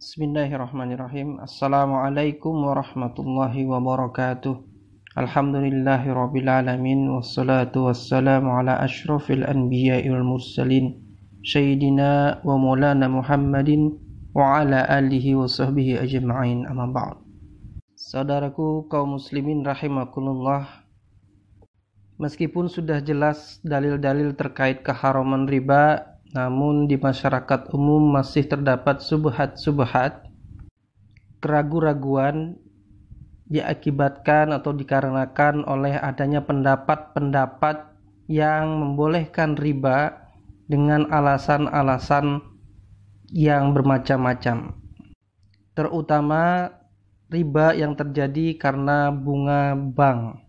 Bismillahirrahmanirrahim. Assalamualaikum warahmatullahi wabarakatuh. Alhamdulillahirabbil alamin wassalatu wassalamu ala asyrafil anbiya'i wal mursalin sayyidina wa maulana Muhammadin wa ala alihi wa sahbihi ajma'in. Amma ba'd. Saudaraku kaum muslimin rahimakumullah, meskipun sudah jelas dalil-dalil terkait keharaman riba, namun di masyarakat umum masih terdapat subhat-subhat, keraguan-raguan diakibatkan atau dikarenakan oleh adanya pendapat-pendapat yang membolehkan riba dengan alasan-alasan yang bermacam-macam. Terutama riba yang terjadi karena bunga bank.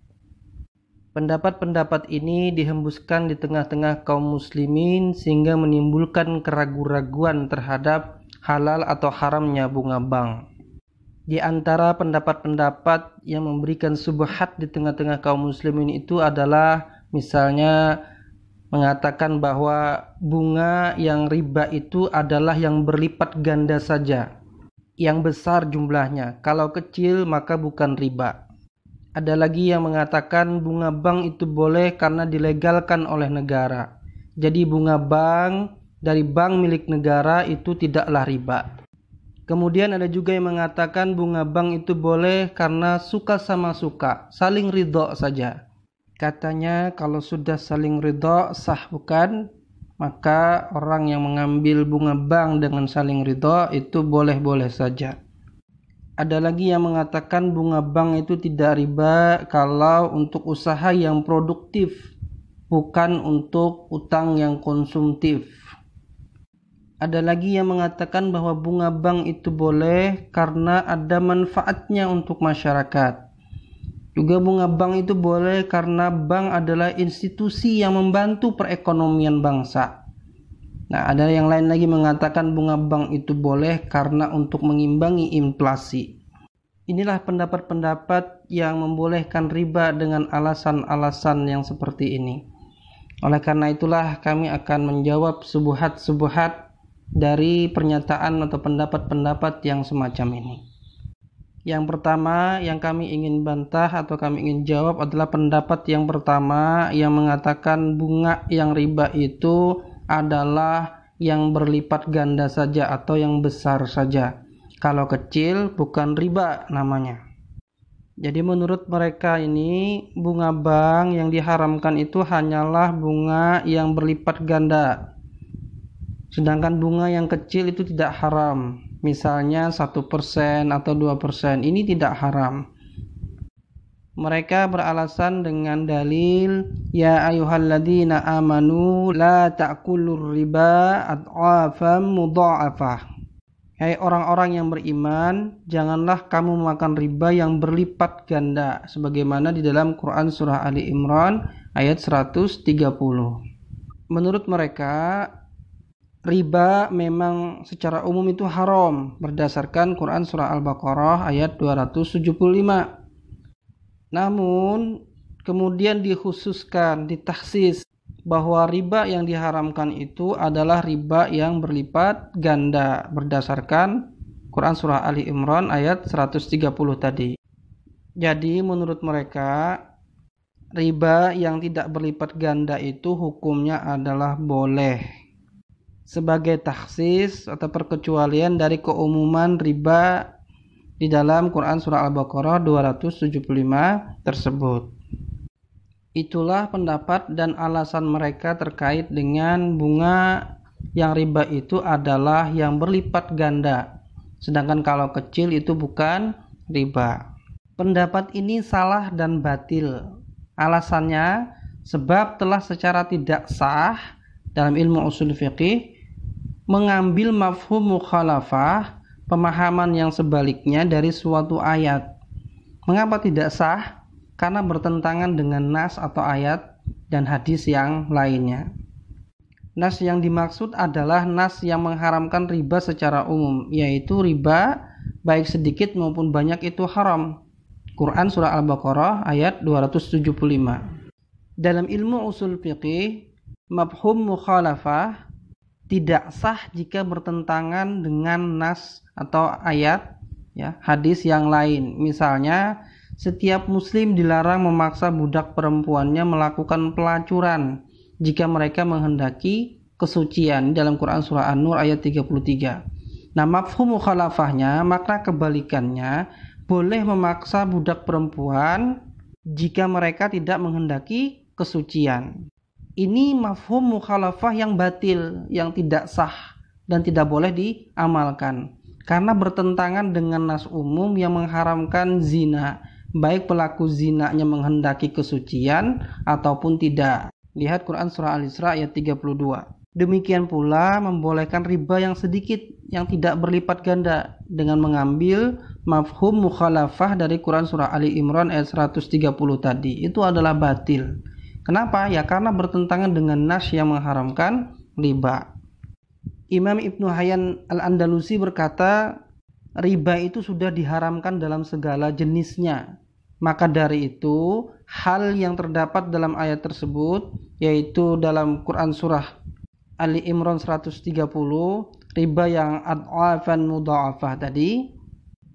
Pendapat-pendapat ini dihembuskan di tengah-tengah kaum muslimin sehingga menimbulkan keraguan-raguan terhadap halal atau haramnya bunga bank. Di antara pendapat-pendapat yang memberikan subhat di tengah-tengah kaum muslimin itu adalah misalnya mengatakan bahwa bunga yang riba itu adalah yang berlipat ganda saja, yang besar jumlahnya. Kalau kecil maka bukan riba. Ada lagi yang mengatakan bunga bank itu boleh karena dilegalkan oleh negara. Jadi bunga bank dari bank milik negara itu tidaklah riba. Kemudian ada juga yang mengatakan bunga bank itu boleh karena suka sama suka, saling ridho saja. Katanya kalau sudah saling ridho sah bukan? Maka orang yang mengambil bunga bank dengan saling ridho itu boleh-boleh saja. Ada lagi yang mengatakan bunga bank itu tidak riba kalau untuk usaha yang produktif, bukan untuk utang yang konsumtif. Ada lagi yang mengatakan bahwa bunga bank itu boleh karena ada manfaatnya untuk masyarakat. Juga bunga bank itu boleh karena bank adalah institusi yang membantu perekonomian bangsa. Nah, ada yang lain lagi mengatakan bunga bank itu boleh karena untuk mengimbangi inflasi. Inilah pendapat-pendapat yang membolehkan riba dengan alasan-alasan yang seperti ini. Oleh karena itulah kami akan menjawab subhat-subhat dari pernyataan atau pendapat-pendapat yang semacam ini. Yang pertama yang kami ingin bantah atau kami ingin jawab adalah pendapat yang pertama yang mengatakan bunga yang riba itu adalah yang berlipat ganda saja atau yang besar saja. Kalau kecil bukan riba namanya. Jadi menurut mereka ini bunga bank yang diharamkan itu hanyalah bunga yang berlipat ganda. Sedangkan bunga yang kecil itu tidak haram. Misalnya 1% atau 2%, ini tidak haram. Mereka beralasan dengan dalil ya ayyuhalladzina amanu la ta'kulur riba ad'afam mudha'afah. Hai orang-orang yang beriman, janganlah kamu makan riba yang berlipat ganda sebagaimana di dalam Quran surah Ali Imran ayat 130. Menurut mereka riba memang secara umum itu haram berdasarkan Quran surah Al-Baqarah ayat 275. Namun kemudian dikhususkan, ditakhsis bahwa riba yang diharamkan itu adalah riba yang berlipat ganda berdasarkan Quran surah Ali Imran ayat 130 tadi. Jadi menurut mereka riba yang tidak berlipat ganda itu hukumnya adalah boleh sebagai takhsis atau perkecualian dari keumuman riba di dalam Quran surah Al-Baqarah 275 tersebut. Itulah pendapat dan alasan mereka terkait dengan bunga yang riba itu adalah yang berlipat ganda. Sedangkan kalau kecil itu bukan riba. Pendapat ini salah dan batil. Alasannya sebab telah secara tidak sah dalam ilmu usul fiqih mengambil mafhum mukhalafah, pemahaman yang sebaliknya dari suatu ayat. Mengapa tidak sah? Karena bertentangan dengan nas atau ayat dan hadis yang lainnya. Nas yang dimaksud adalah nas yang mengharamkan riba secara umum, yaitu riba baik sedikit maupun banyak itu haram. Quran surah Al-Baqarah ayat 275. Dalam ilmu usul fiqih, mafhum mukhalafah tidak sah jika bertentangan dengan nas atau ayat ya, hadis yang lain. Misalnya, setiap muslim dilarang memaksa budak perempuannya melakukan pelacuran jika mereka menghendaki kesucian, dalam Quran surah An-Nur ayat 33. Nah, mafhum mukhalafahnya, makna kebalikannya, boleh memaksa budak perempuan jika mereka tidak menghendaki kesucian. Ini mafhum mukhalafah yang batil, yang tidak sah dan tidak boleh diamalkan karena bertentangan dengan nas umum yang mengharamkan zina, baik pelaku zinanya menghendaki kesucian ataupun tidak. Lihat Quran surah Al-Isra ayat 32. Demikian pula membolehkan riba yang sedikit yang tidak berlipat ganda dengan mengambil mafhum mukhalafah dari Quran surah Ali Imran ayat 130 tadi. Itu adalah batil. Kenapa? Ya karena bertentangan dengan nas yang mengharamkan riba. Imam Ibnu Hayyan Al-Andalusi berkata, riba itu sudah diharamkan dalam segala jenisnya. Maka dari itu, hal yang terdapat dalam ayat tersebut, yaitu dalam Quran surah Ali Imran 130, riba yang ad'afan mudha'afah tadi,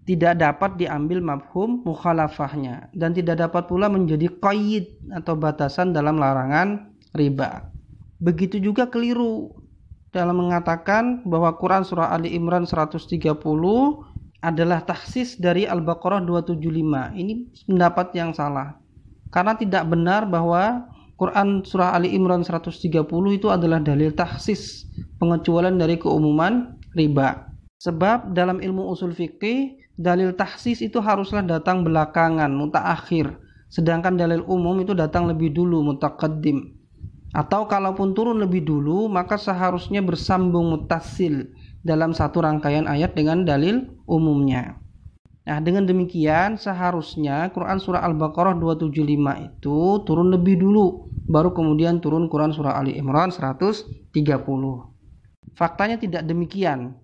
tidak dapat diambil mafhum mukhalafahnya dan tidak dapat pula menjadi qaid atau batasan dalam larangan riba. Begitu juga keliru dalam mengatakan bahwa Quran surah Ali Imran 130 adalah taksis dari Al-Baqarah 275. Ini pendapat yang salah. Karena tidak benar bahwa Quran surah Ali Imran 130 itu adalah dalil taksis, pengecualian dari keumuman riba. Sebab dalam ilmu usul fikih, dalil taksis itu haruslah datang belakangan, mutaakhir. Sedangkan dalil umum itu datang lebih dulu, mutaqaddim. Atau kalaupun turun lebih dulu, maka seharusnya bersambung muttasil dalam satu rangkaian ayat dengan dalil umumnya. Nah, dengan demikian seharusnya Quran surah Al-Baqarah 275 itu turun lebih dulu, baru kemudian turun Quran surah Ali Imran 130. Faktanya tidak demikian.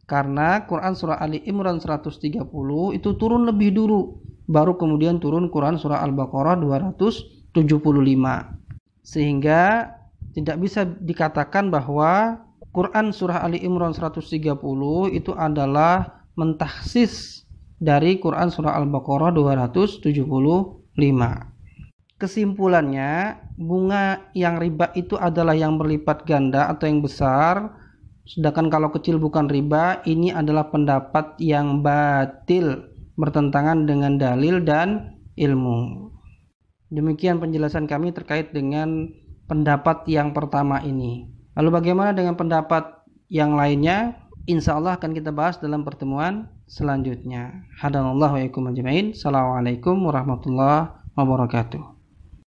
Karena Quran surah Ali Imran 130 itu turun lebih dulu, baru kemudian turun Quran surah Al-Baqarah 275. Sehingga tidak bisa dikatakan bahwa Quran surah Ali Imran 130 itu adalah mentahsis dari Quran surah Al-Baqarah 275. Kesimpulannya, bunga yang riba itu adalah yang berlipat ganda atau yang besar. Sedangkan kalau kecil bukan riba, ini adalah pendapat yang batil, bertentangan dengan dalil dan ilmu. Demikian penjelasan kami terkait dengan pendapat yang pertama ini. Lalu bagaimana dengan pendapat yang lainnya? Insya Allah akan kita bahas dalam pertemuan selanjutnya. Hadanallahu wa iyyakum ajmain. Assalamualaikum warahmatullahi wabarakatuh.